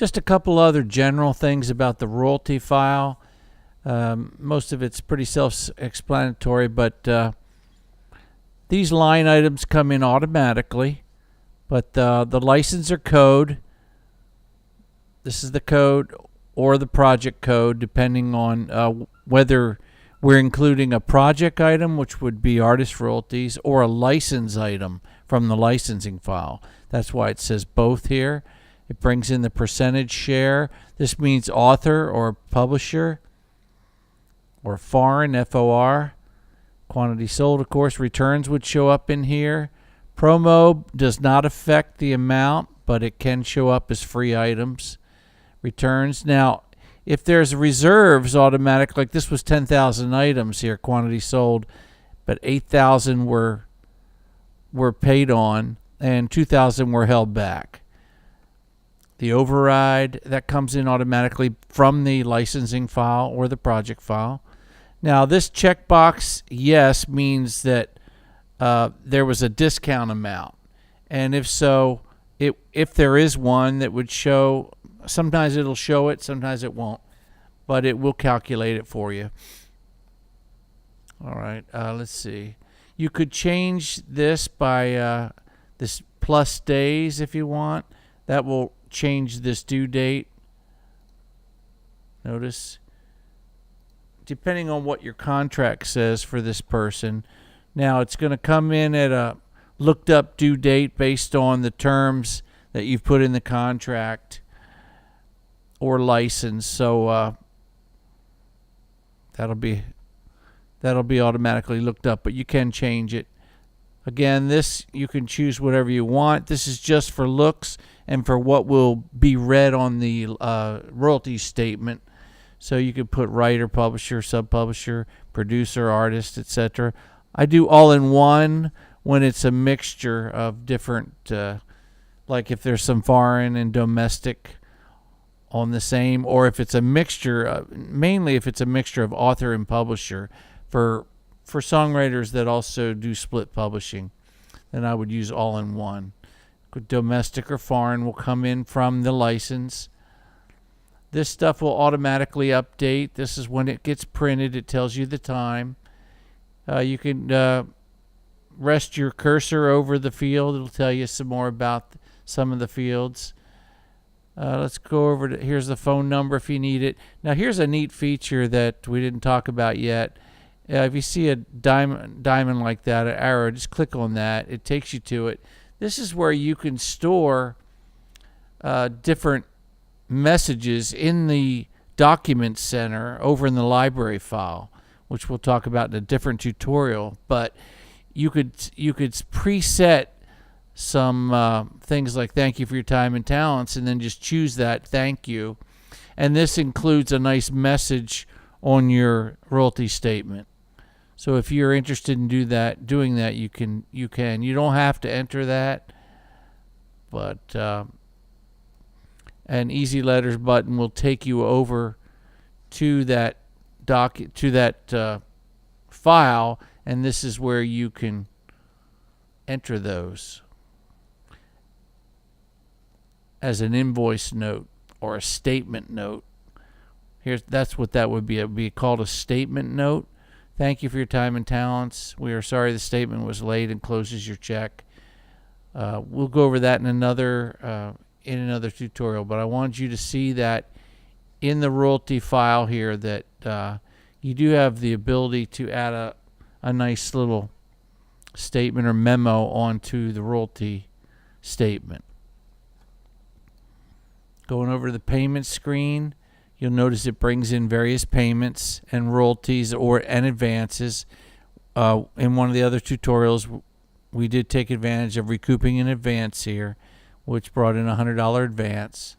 Just a couple other general things about the royalty file. Most of it's pretty self-explanatory, but these line items come in automatically. But the licenser code, this is the code or the project code, depending on whether we're including a project item, which would be artist royalties, or a license item from the licensing file. That's why it says both here. It brings in the percentage share. This means author or publisher, or foreign, FOR. Quantity sold, of course, returns would show up in here. Promo does not affect the amount, but it can show up as free items. Returns. Now, if there's reserves automatic, like this was 10,000 items here, quantity sold, but 8,000 were paid on and 2,000 were held back. The override, that comes in automatically from the licensing file or the project file. Now, this checkbox, yes, means that there was a discount amount. And if so, if there is one that would show, sometimes it'll show it, sometimes it won't. But it will calculate it for you. All right, let's see. You could change this by this plus days if you want. That will change this due date. Notice, depending on what your contract says for this person. Now it's going to come in at a looked up due date based on the terms that you've put in the contract or license. So that'll be automatically looked up, but you can change it. Again, this, you can choose whatever you want. This is just for looks and for what will be read on the royalty statement. So you could put writer, publisher, sub-publisher, producer, artist, etc. I do all in one when it's a mixture of different, like if there's some foreign and domestic on the same, or if it's a mixture, mainly if it's a mixture of author and publisher for songwriters that also do split publishing, then I would use all in one. Domestic or foreign will come in from the license. This stuff will automatically update. This is when it gets printed. It tells you the time. You can rest your cursor over the field. It'll tell you some more about some of the fields. Let's go over to, here's the phone number if you need it. Now here's a neat feature that we didn't talk about yet. If you see a diamond like that, an arrow, just click on that. It takes you to it. This is where you can store different messages in the document center over in the library file, which we'll talk about in a different tutorial. But you could preset some things like thank you for your time and talents, and then just choose that thank you. And this includes a nice message on your royalty statement. So if you're interested in doing that, you can. You don't have to enter that, but an easy letters button will take you over to that file, and this is where you can enter those as an invoice note or a statement note. That's what that would be. It would be called a statement note. Thank you for your time and talents. We are sorry the statement was late, and closes your check. We'll go over that in another tutorial, but I wanted you to see that in the royalty file here that you do have the ability to add a nice little statement or memo onto the royalty statement. Going over to the payment screen, you'll notice it brings in various payments and royalties and advances. In one of the other tutorials, we did take advantage of recouping an advance here, which brought in a $100 advance.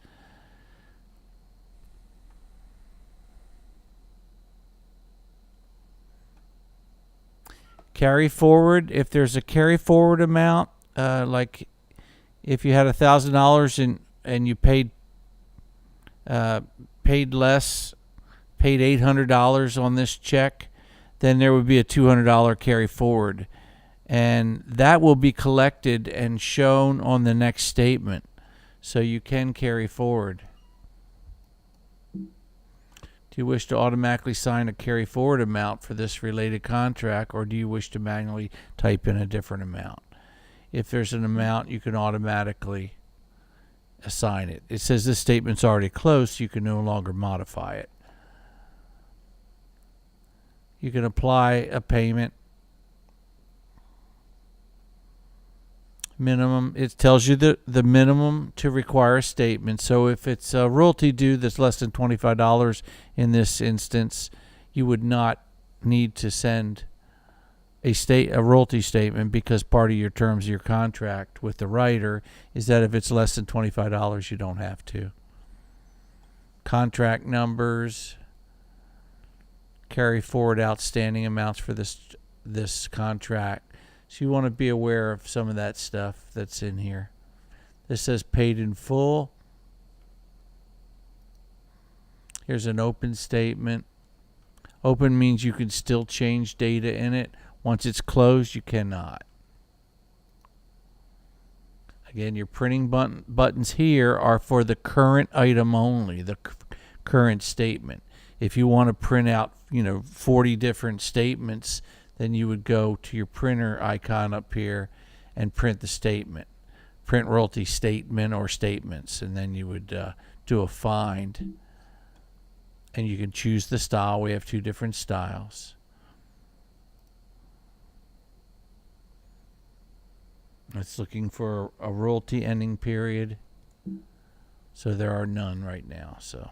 Carry forward, if there's a carry forward amount, like if you had $1,000 and you paid less, paid $800 on this check, then there would be a $200 carry forward, and that will be collected and shown on the next statement. So you can carry forward. Do you wish to automatically sign a carry forward amount for this related contract, or do you wish to manually type in a different amount? If there's an amount, you can automatically assign it. It says this statement's already closed, so you can no longer modify it. You can apply a payment. Minimum, it tells you the minimum to require a statement. So if it's a royalty due that's less than $25 in this instance, you would not need to send a royalty statement, because part of your terms of your contract with the writer is that if it's less than $25, you don't have to. Contract numbers, carry forward outstanding amounts for this contract. So you want to be aware of some of that stuff that's in here. This says paid in full. Here's an open statement. Open means you can still change data in it. Once it's closed, you cannot. Again, your printing buttons here are for the current item only, the current statement. If you want to print out, 40 different statements, then you would go to your printer icon up here and print the statement. Print royalty statement or statements, and then you would do a find. And you can choose the style. We have 2 different styles. It's looking for a royalty ending period. So there are none right now. So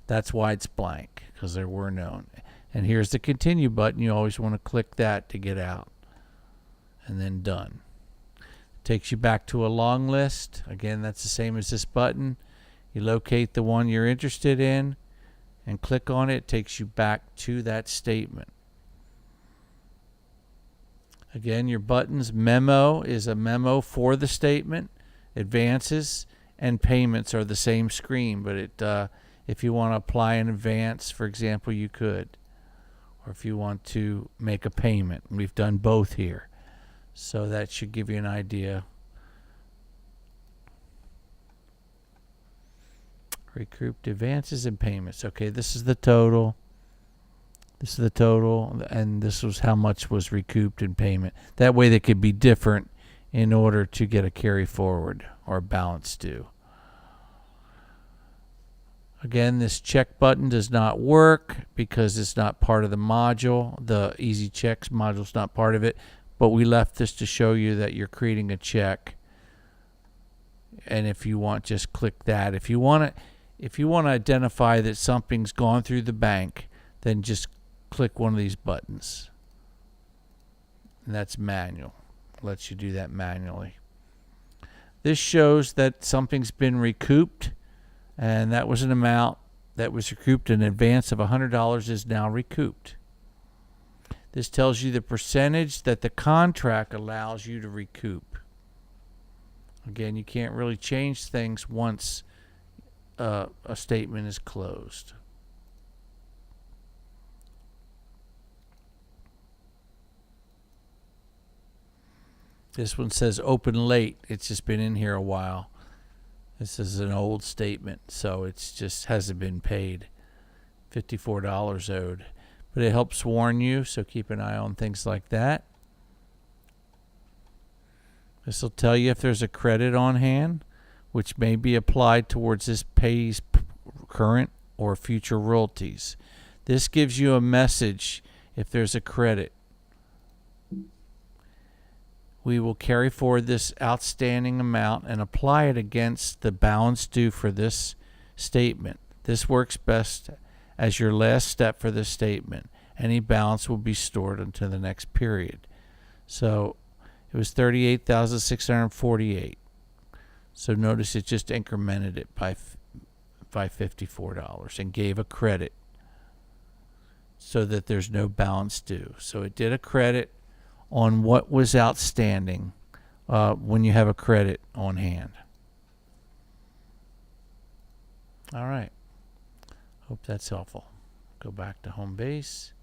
that's why it's blank, because there were none. And here's the continue button. You always want to click that to get out. And then done. Takes you back to a long list. Again, that's the same as this button. You locate the one you're interested in and click on it. It takes you back to that statement. Again, your buttons. Memo is a memo for the statement. Advances and payments are the same screen, but if you want to apply an advance, for example, you could. Or if you want to make a payment. We've done both here. So that should give you an idea. Recouped advances and payments. Okay, this is the total. This is the total, and this was how much was recouped in payment. That way they could be different in order to get a carry forward or balance due. Again, this check button does not work because it's not part of the module. The Easy Checks module is not part of it, but we left this to show you that you're creating a check. And if you want, just click that. If you want to identify that something's gone through the bank, then just click one of these buttons. And that's manual. Lets you do that manually. This shows that something's been recouped, and that was an amount that was recouped. In advance of $100 is now recouped. This tells you the percentage that the contract allows you to recoup. Again, you can't really change things once a statement is closed. This one says open late. It's just been in here a while. This is an old statement, so it's just hasn't been paid. $54 owed. But it helps warn you, so keep an eye on things like that. This will tell you if there's a credit on hand, which may be applied towards this pay's current or future royalties. This gives you a message if there's a credit. We will carry forward this outstanding amount and apply it against the balance due for this statement. This works best as your last step for this statement. Any balance will be stored until the next period. So it was $38,648. So notice it just incremented it by $54 and gave a credit so that there's no balance due. So it did a credit on what was outstanding when you have a credit on hand. All right. Hope that's helpful. Go back to home base.